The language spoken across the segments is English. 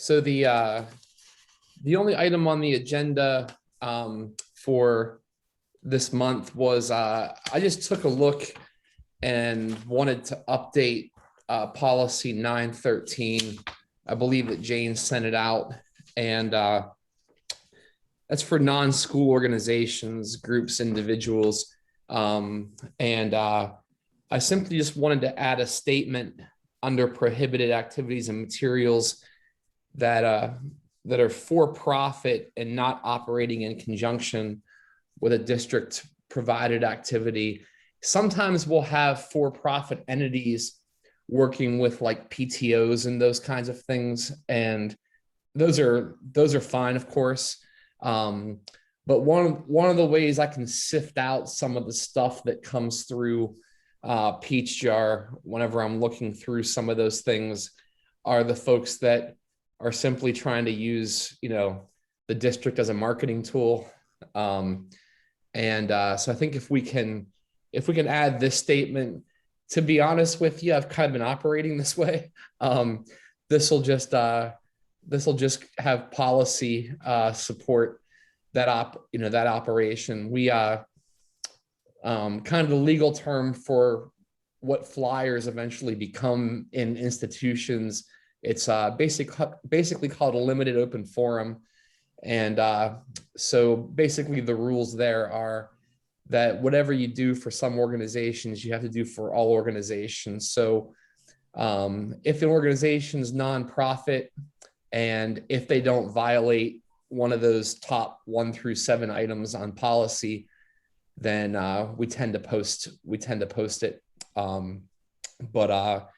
So the only item on the agenda for this month was I just took a look and wanted to update policy 913. I believe that Jane sent it out, and that's for non-school organizations, groups, individuals. And I simply just wanted to add a statement under prohibited activities and materials that that are for profit and not operating in conjunction with a district provided activity. Sometimes we'll have for-profit entities working with like PTOs and those kinds of things, and those are fine, of course. But one of the ways I can sift out some of the stuff that comes through Peach Jar whenever I'm looking through some of those things are the folks that are simply trying to use, the district as a marketing tool. So I think if we can add this statement, to be honest with you, I've kind of been operating this way. This will just have policy support that operation. We kind of the legal term for what flyers eventually become in institutions. It's basically called a limited open forum. And so basically the rules there are that whatever you do for some organizations, you have to do for all organizations. So if an organization is nonprofit and if they don't violate one of those top 1 through 7 items on policy, then we tend to post it. But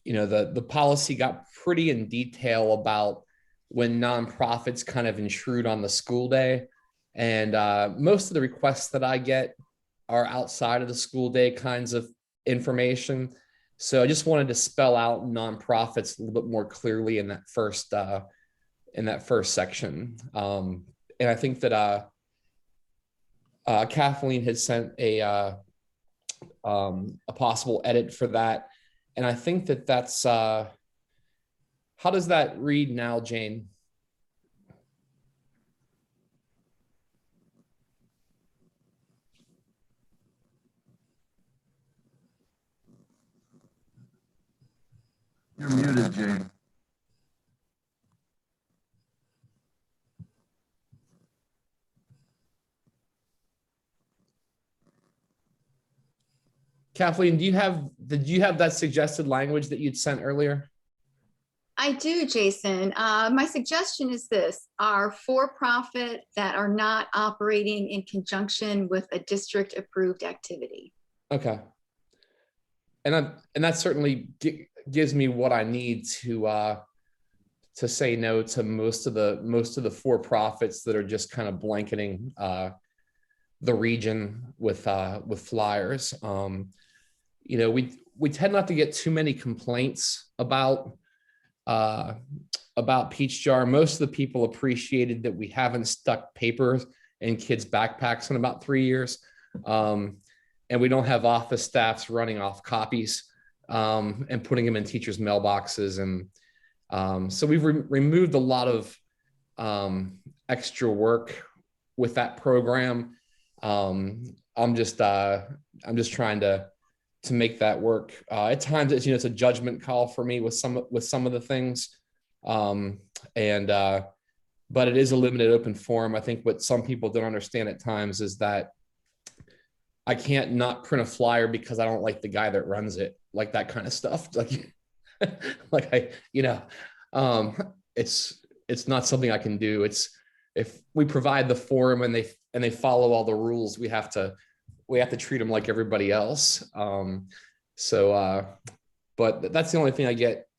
the policy got pretty in detail about when nonprofits kind of intrude on the school day. And most of the requests that I get are outside of the school day kinds of information. So I just wanted to spell out nonprofits a little bit more clearly in that first section. And I think that Kathleen had sent a possible edit for that. And I think that's, how does that read now, Jane? You're muted, Jane. Kathleen, did you have that suggested language that you'd sent earlier? I do, Jason. My suggestion is this: are for-profit that are not operating in conjunction with a district approved activity. Okay. And that certainly gives me what I need to say no to most of the for-profits that are just kind of blanketing the region with flyers. We tend not to get too many complaints about Peach Jar. Most of the people appreciated that we haven't stuck paper in kids' backpacks in about 3 years. And we don't have office staffs running off copies and putting them in teachers' mailboxes. And so we've removed a lot of extra work with that program. I'm just trying to make that work. At times, it's a judgment call for me with some of the things, but it is a limited open forum. I think what some people don't understand at times is that I can't not print a flyer because I don't like the guy that runs it, like that kind of stuff. It's not something I can do. It's if we provide the forum and they follow all the rules, we have to treat them like everybody else. But that's the only thing I get,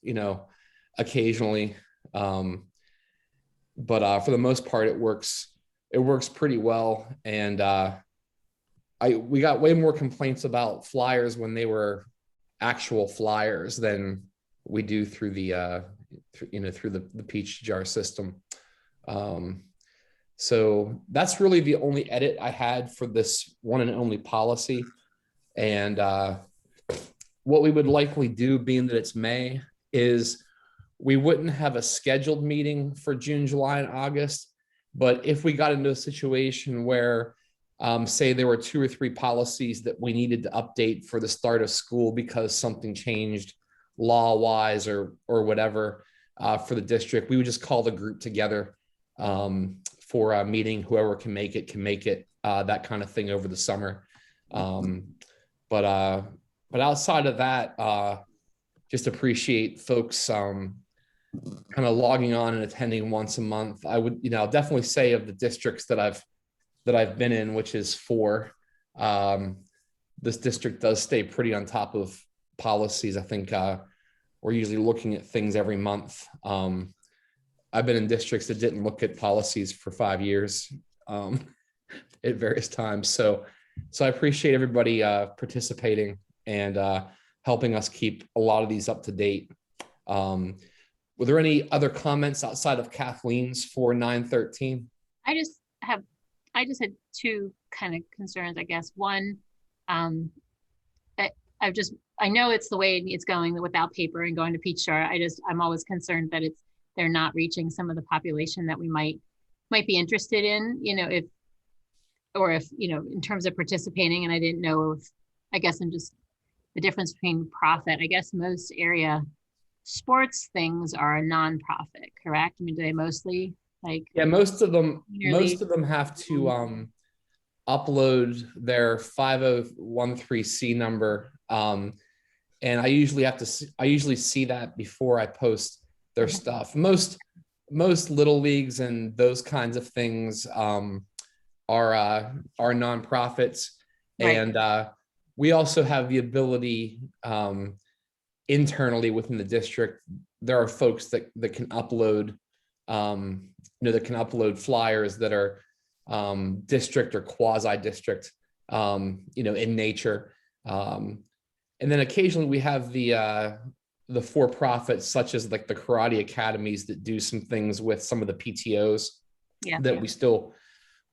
occasionally. But for the most part, it works pretty well. And we got way more complaints about flyers when they were actual flyers than we do through the through the Peach Jar system. So that's really the only edit I had for this one and only policy. And what we would likely do, being that it's May, is we wouldn't have a scheduled meeting for June, July, and August. But if we got into a situation where, say there were 2 or 3 policies that we needed to update for the start of school because something changed law-wise or whatever for the district, we would just call the group together for a meeting. Whoever can make it, that kind of thing over the summer. But outside of that, just appreciate folks kind of logging on and attending once a month. I would, definitely say of the districts that I've been in, which is 4, this district does stay pretty on top of policies. I think we're usually looking at things every month. I've been in districts that didn't look at policies for 5 years at various times. So I appreciate everybody participating and helping us keep a lot of these up to date. Were there any other comments outside of Kathleen's for 913? I just had 2 kind of concerns, I guess. One, I know it's the way it's going without paper and going to Peach Jar. I'm always concerned that they're not reaching some of the population that we might be interested in, if in terms of participating. And I didn't know I guess I'm just the difference between profit. I guess most area sports things are a nonprofit, correct? I mean, do they mostly Yeah, most of them have to upload their 5013C number. And I usually see that before I post their stuff. Most little leagues and those kinds of things are nonprofits. Right. And we also have the ability internally within the district. There are folks that can upload that can upload flyers that are district or quasi-district in nature. And then occasionally we have the for-profits, such as like the karate academies, that do some things with some of the PTOs that we still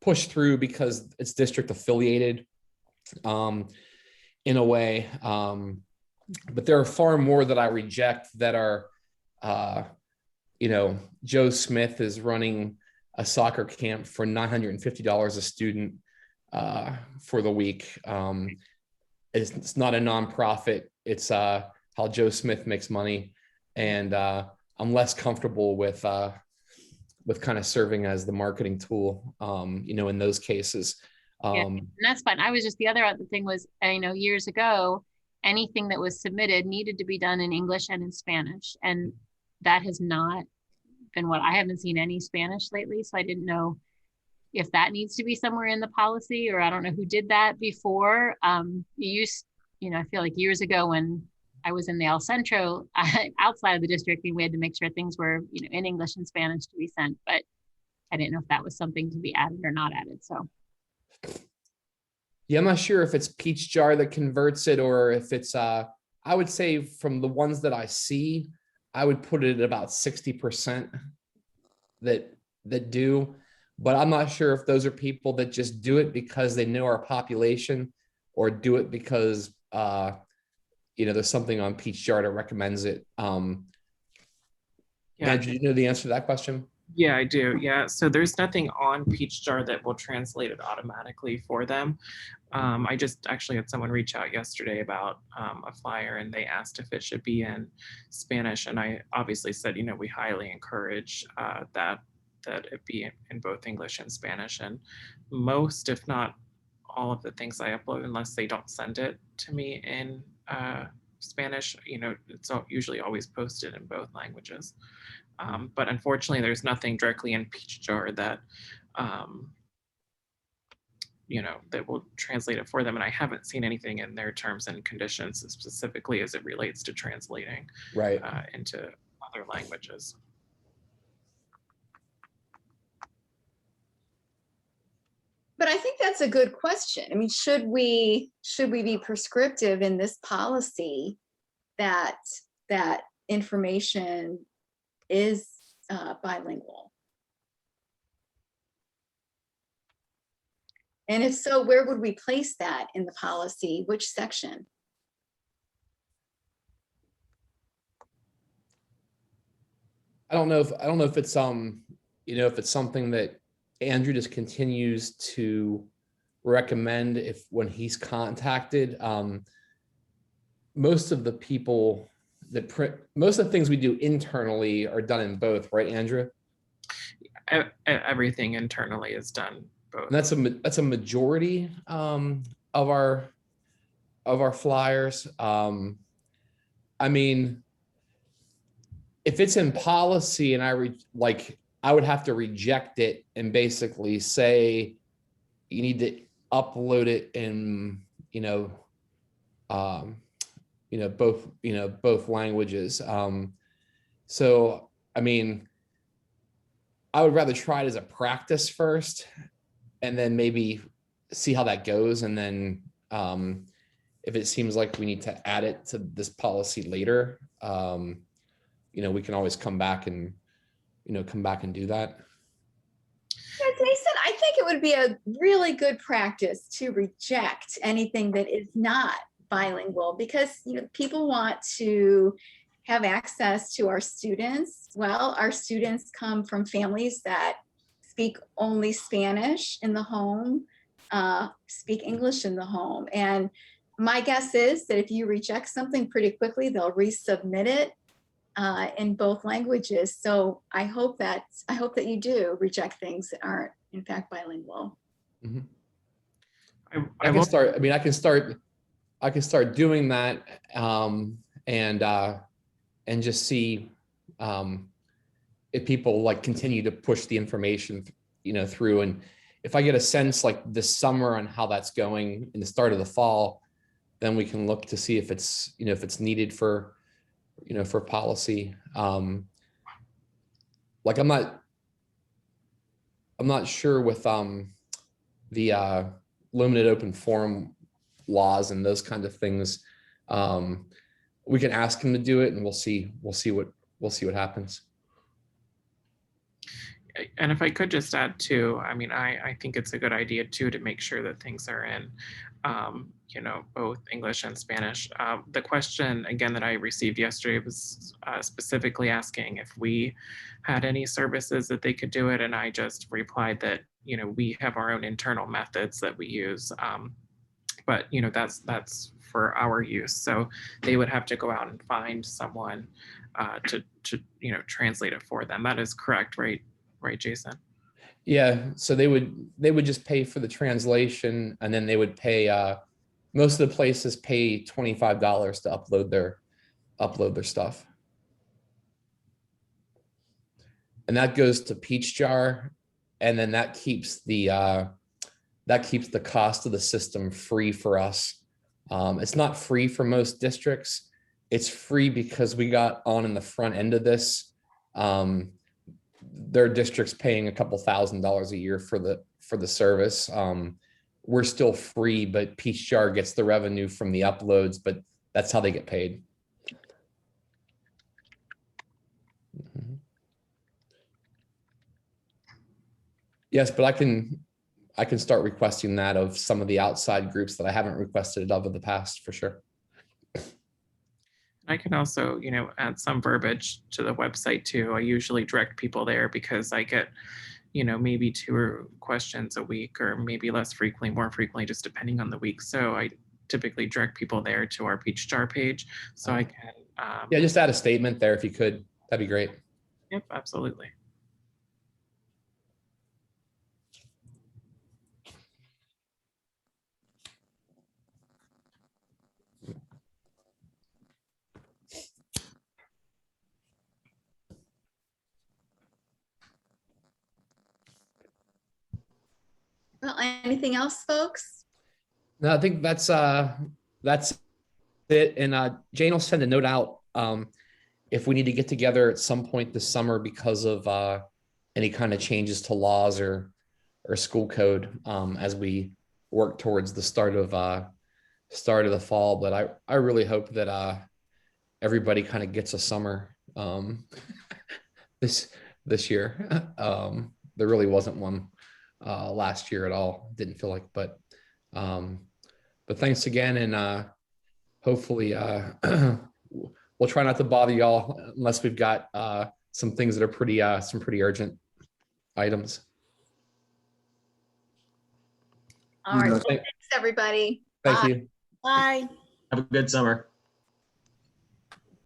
push through because it's district affiliated in a way. But there are far more that I reject that are, Joe Smith is running a soccer camp for $950 a student for the week. It's not a nonprofit. It's how Joe Smith makes money. And I'm less comfortable with kind of serving as the marketing tool, in those cases. And that's fine. The other thing was, years ago, anything that was submitted needed to be done in English and in Spanish. And that has not been I haven't seen any Spanish lately. So I didn't know if that needs to be somewhere in the policy, or I don't know who did that before. I feel like years ago when I was in the El Centro outside of the district, we had to make sure things were, in English and Spanish to be sent, but I didn't know if that was something to be added or not added. So. Yeah, I'm not sure if it's Peach Jar that converts it or if it's, I would say from the ones that I see, I would put it at about 60% that do, but I'm not sure if those are people that just do it because they know our population or do it because, there's something on Peach Jar that recommends it. Andrew, do you know the answer to that question? Yeah, I do. Yeah. So there's nothing on Peach Jar that will translate it automatically for them. I just actually had someone reach out yesterday about a flyer, and they asked if it should be in Spanish. And I obviously said, we highly encourage that it be in both English and Spanish. And most, if not all of the things I upload, unless they don't send it to me in Spanish, it's usually always posted in both languages. But unfortunately, there's nothing directly in Peach Jar that, that will translate it for them. And I haven't seen anything in their terms and conditions specifically as it relates to translating into other languages. But I think that's a good question. I mean, should we be prescriptive in this policy that information is bilingual? And if so, where would we place that in the policy? Which section? I don't know if it's if it's something that Andrew just continues to recommend if when he's contacted. Most of the people that print, most of the things we do internally are done in both, right, Andrew? Everything internally is done both. And that's a majority of our flyers. I mean, if it's in policy and I would have to reject it and basically say you need to upload it in both languages. So I mean, I would rather try it as a practice first, and then maybe see how that goes, and then if it seems like we need to add it to this policy later, we can always come back and do that. Yeah, Jason, I think it would be a really good practice to reject anything that is not bilingual, because people want to have access to our students. Well, our students come from families that speak only Spanish in the home, speak English in the home. And my guess is that if you reject something pretty quickly, they'll resubmit it in both languages. So I hope that you do reject things that aren't in fact bilingual. Mm-hmm. I can start doing that, and just see if people continue to push the information through, and if I get a sense this summer on how that's going in the start of the fall, then we can look to see if it's needed for policy. I'm not sure with the limited open forum laws and those kinds of things. We can ask him to do it, and we'll see what happens. And if I could just add too, I think it's a good idea too to make sure that things are in both English and Spanish. The question again that I received yesterday was specifically asking if we had any services that they could do it, and I just replied that we have our own internal methods that we use, but that's for our use. So they would have to go out and find someone to translate it for them. That is correct, right, Jason? Yeah. So they would just pay for the translation, and then they would pay. Most of the places pay $25 to upload their stuff, and that goes to Peachjar, and then that keeps the cost of the system free for us. It's not free for most districts. It's free because we got on in the front end of this. Their district's paying a couple $1,000s a year for the service. We're still free, but Peachjar gets the revenue from the uploads, but that's how they get paid. Mm-hmm. Yes, but I can start requesting that of some of the outside groups that I haven't requested it of in the past, for sure. I can also, add some verbiage to the website too. I usually direct people there because I get, maybe 2 questions a week, or maybe less frequently, more frequently, just depending on the week. So I typically direct people there to our Peachjar page. So I can. Yeah, just add a statement there if you could. That'd be great. Yep, absolutely. Well, anything else, folks? No, I think that's it. And Jane will send a note out if we need to get together at some point this summer because of any kind of changes to laws or school code as we work towards the start of the fall. But I really hope that everybody kind of gets a summer this year. There really wasn't one last year at all. Didn't feel like, but thanks again, and hopefully we'll try not to bother y'all unless we've got some things that are some pretty urgent items. All right, Yeah. well, thanks, everybody. Thank Bye. you. Bye. Have a good summer.